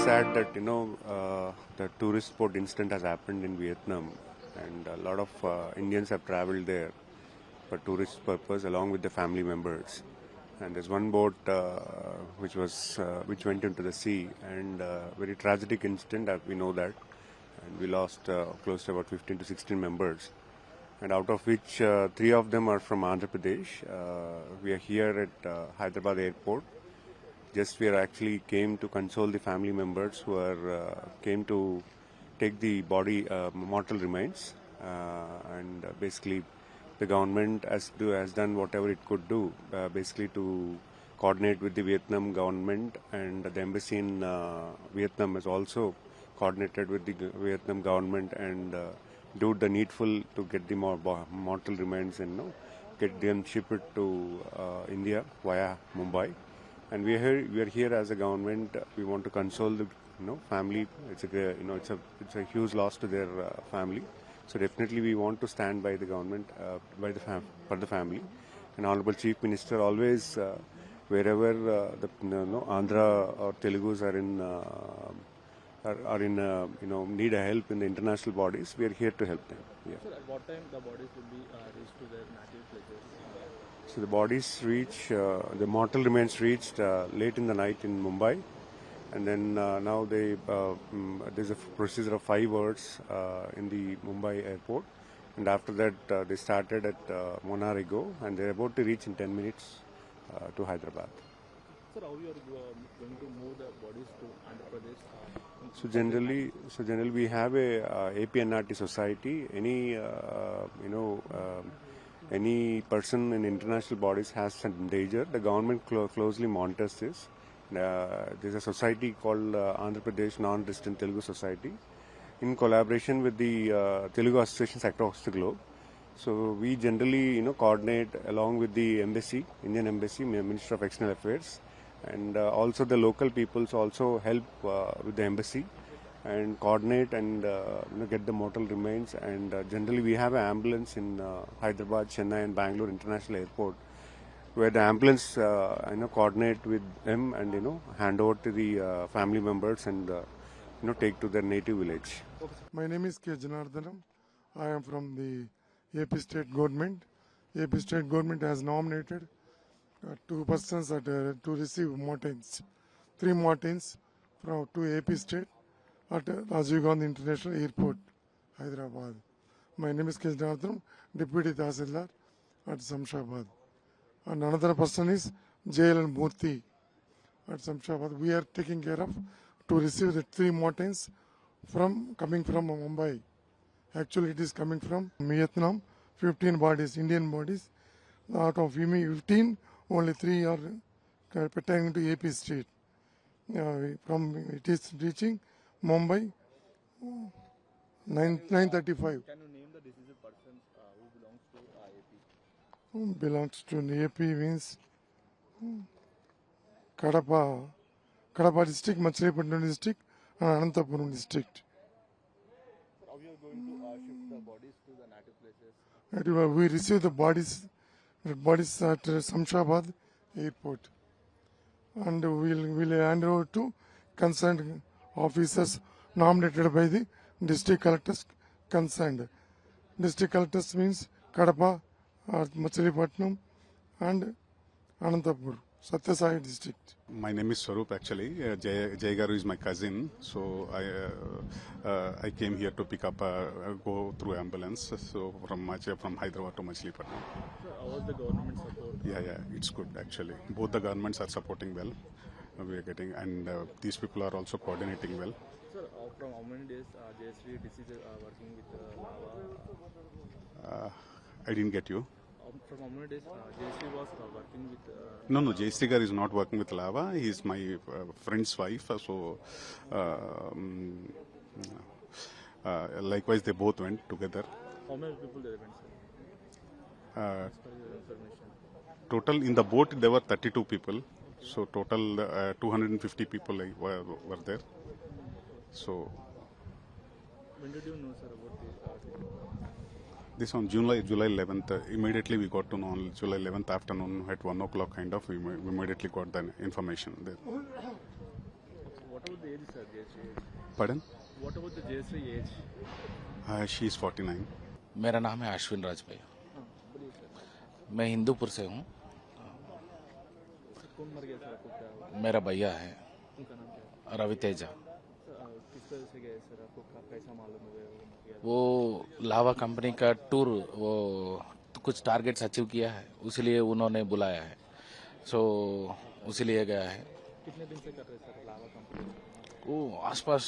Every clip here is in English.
sad that the tourist spot incident has happened in Vietnam, and a lot of Indians have traveled there for tourist purpose along with the family members. And there's one boat which went into the sea, and very tragic incident. We know that, and we lost close to about 15 to 16 members, and out of which three of them are from Andhra Pradesh. We are here at Hyderabad airport. Just we are actually came to console the family members who are came to take the body mortal remains, and basically the government has done whatever it could do, basically to coordinate with the Vietnam government, and the embassy in Vietnam has also coordinated with the Vietnam government and do the needful to get the mortal remains and get them shipped to India via Mumbai. And we are here as a government. We want to console the family. It's a huge loss to their family. So definitely we want to stand by the government, for the family. And Honorable Chief Minister always, wherever the Andhra or Telugus are in need of help in the international bodies, we are here to help them. Yeah. So at what time the bodies will be reached to their native places? So the bodies the mortal remains reached late in the night in Mumbai, and then now there's a procedure of 5 hours in the Mumbai airport, and after that they started at Monarigo, and they're about to reach in 10 minutes to Hyderabad. Sir, how you are going to move the bodies to Andhra Pradesh? So generally we have a APNRT society. Any person in international bodies has some danger. The government closely monitors this. There's a society called Andhra Pradesh Non-Resident Telugu Society, in collaboration with the Telugu associations across the globe. So we generally, coordinate along with the embassy, Indian Embassy, Minister of External Affairs, and also the local peoples also help with the embassy and coordinate and get the mortal remains. And generally we have an ambulance in Hyderabad, Chennai and Bangalore International Airport, where the ambulance coordinate with them and hand over to the family members and take to their native village. My name is K. Janardhanam. I am from the AP State Government. AP State Government has nominated 2 persons to receive Martins, 3 Martins to AP State at Rajiv Gandhi International Airport, Hyderabad. My name is K. Janardhanam, Deputy Tahsildar at Samshabad. And another person is JL Murthy at Samshabad. We are taking care of to receive the 3 Martins coming from Mumbai. Actually, it is coming from Vietnam. 15 bodies, Indian bodies. Out of 15, only 3 are pertaining to AP State. It is reaching Mumbai 9:35. Can you name the deceased persons who belongs to AP? Who belongs to AP means Kadapa district, Machilipatnam district, and Anantapuram district. How you are going to shift the bodies to the native places? We receive the bodies at Samshabad airport, and we'll hand over to concerned officers nominated by the district collectors concerned. District collectors means Kadapa, Machilipatnam and Anantapur, Satyasai district. My name is Swaroop actually. Jay Garu is my cousin, so I came here to pick up go through ambulance. So from Hyderabad to Machilipatnam. Sir, how was the government support? Yeah, it's good actually. Both the governments are supporting well. We are getting, and these people are also coordinating well. Sir, from how many days JSV DCs working with Lava? I didn't get you. From how many days JSV was working with? No, Jayasrigar is not working with Lava. He is my friend's wife. So likewise, they both went together. How many people they went, sir? As per your information. Total in the boat there were 32 people. So total 250 people were there. So When did you know, sir, about this on July 11th. Immediately we got to know on July 11th afternoon at 1 o'clock kind of. We immediately got the information there. what about the age, sir? Jayashree age. Pardon? What about the Jayashree age? She is 49. मेरा नाम है अश्विन राजभैया। बोलिए sir. मैं हिंदूपुर से हूँ। कौन मर गया सर? आपको क्या मेरा भैया है उनका नाम क्या है? रवि तेजा। किस तरह से गए सर? आपको कैसा मालूम हुआ वो मर गया? वो लावा कंपनी का टूर वो कुछ टारगेट्स अचीव किया है, उसलिए उन्होंने बुलाया है, सो उसीलिए गया है। कितने दिन से कर रहे सर लावा कंपनी? वो आसपास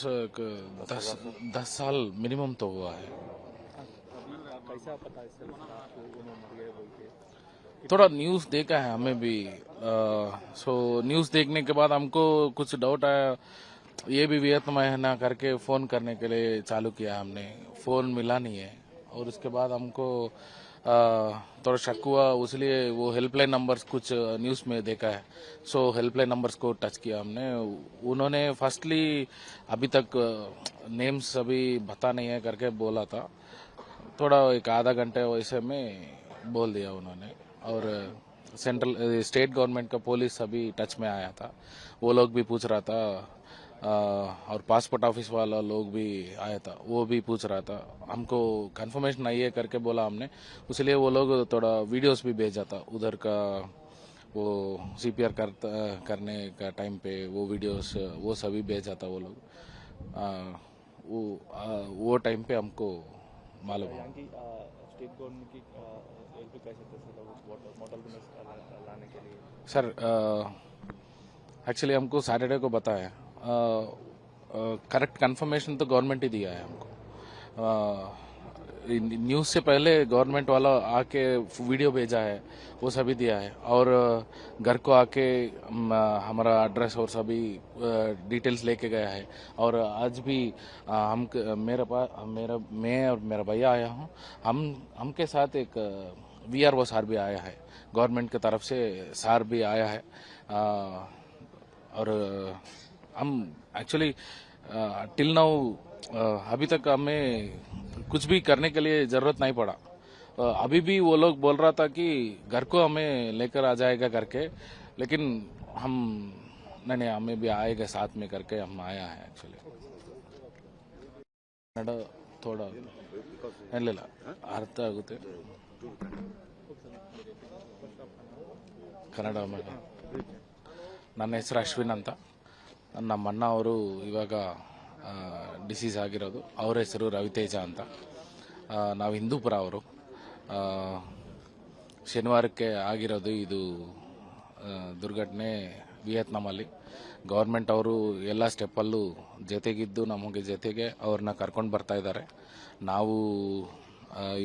10 साल मिनिमम तो हुआ है। अभी कैसा पता है सर आपको उन्होंने मर गए बोल के? थोड़ा न्यूज़ देखा है हमें भी, सो न्यूज़ देखने के बाद हमको कुछ डाउट आया। ये भी वियतनाम है ना करके फ़ोन करने के लिए चालू किया हमने, फ़ोन मिला नहीं है और उसके बाद हमको थोड़ा शक हुआ, इसलिए वो हेल्पलाइन नंबर्स कुछ न्यूज़ में देखा है, सो हेल्पलाइन नंबर्स को टच किया हमने। उन्होंने फर्स्टली अभी तक नेम्स अभी बता नहीं है करके बोला था, थोड़ा एक आधा घंटे वैसे में बोल दिया उन्होंने। और सेंट्रल स्टेट गवर्नमेंट का पुलिस अभी टच में आया था, वो लोग भी पूछ रहा था, और पासपोर्ट ऑफिस वाला लोग भी आया था, वो भी पूछ रहा था। हमको कंफर्मेशन नहीं है करके बोला हमने, इसलिए वो लोग थोड़ा वीडियोस भी भेजा था उधर का, वो सीपीआर करने का टाइम पे वो वीडियोस वो सभी भेजा था वो लोग। वो टाइम पे हमको मालूम है। यहाँ की स्टेट गवर्नमेंट की हेल्प कैसे कर सकते हो मॉडल लाने के लिए? सर एक्चुअली हमको सैटरडे को बताया, करेक्ट कंफर्मेशन तो गवर्नमेंट ही दिया है हमको। न्यूज़ से पहले गवर्नमेंट वाला आके वीडियो भेजा है, वो सभी दिया है, और घर को आके हमारा एड्रेस और सभी डिटेल्स लेके गया है। और आज भी मैं और मेरा भैया आया हूँ, हमके साथ एक वीआरओ सर भी आया है, गवर्नमेंट की तरफ से सर भी आया है। और हम एक्चुअली टिल नाउ अभी तक हमें कुछ भी करने के लिए जरूरत नहीं पड़ा। अभी भी वो लोग बोल रहा था कि घर को हमें लेकर आ जाएगा करके, लेकिन हम नहीं हमें भी आएगा साथ में करके हम आया है एक्चुअली। कन्नಡ थोड़ा ಇಲ್ಲ ಅರ್ಥ ಆಗುತ್ತೆ ಕನ್ನಡ ಮೇಲೆ. ನನ್ನ ಹೆಸರು ಅಶ್ವಿನ್ ಅಂತ, ನಮ್ಮ ಅಣ್ಣ ಅವರು ಇವಾಗ ಡಿಸೀಸ್ ಆಗಿರೋದು, ಅವ್ರ ಹೆಸರು ರವಿತೇಜ ಅಂತ. ನಾವು ಹಿಂದೂಪುರ ಅವರು. ಶನಿವಾರಕ್ಕೆ ಆಗಿರೋದು ಇದು ದುರ್ಘಟನೆ ವಿಯತ್ನಾಮಲ್ಲಿ. ಗೌರ್ಮೆಂಟ್ ಅವರು ಎಲ್ಲ ಸ್ಟೆಪ್ಪಲ್ಲೂ ಜೊತೆಗಿದ್ದು ನಮಗೆ ಜೊತೆಗೆ ಅವ್ರನ್ನ ಕರ್ಕೊಂಡು ಬರ್ತಾ ಇದ್ದಾರೆ. ನಾವು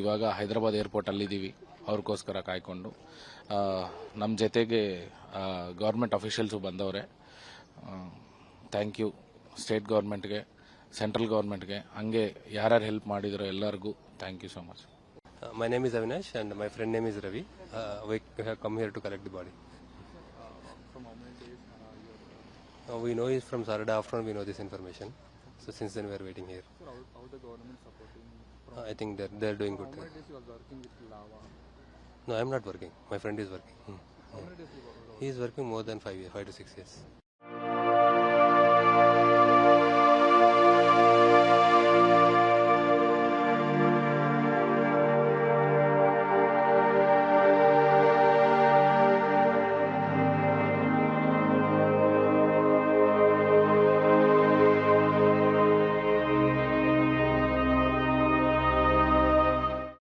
ಇವಾಗ ಹೈದರಾಬಾದ್ ಏರ್ಪೋರ್ಟಲ್ಲಿದ್ದೀವಿ ಅವ್ರಿಗೋಸ್ಕರ ಕಾಯ್ಕೊಂಡು. ನಮ್ಮ ಜೊತೆಗೆ ಗೌರ್ಮೆಂಟ್ ಅಫಿಷಿಯಲ್ಸು ಬಂದವ್ರೆ. ಥ್ಯಾಂಕ್ ಯು ಸ್ಟೇಟ್ ಗೌರ್ಮೆಂಟ್ಗೆ, ಸೆಂಟ್ರಲ್ ಗೌರ್ಮೆಂಟ್ಗೆ, ಹಂಗೆ ಯಾರ್ಯಾರು ಹೆಲ್ಪ್ ಮಾಡಿದ್ರು ಎಲ್ಲರಿಗೂ thank you so much. My name is Avinash and my friend name is Ravi. We have come here to collect the body. From how many days We know he's from Saturday afternoon, we know this information. So since then we are waiting here. Sir, how the government supporting? I think they're doing good. How many days you are working with lava? No, I'm not working. My friend is working. How many days you are He is working more than 5 to 6 years.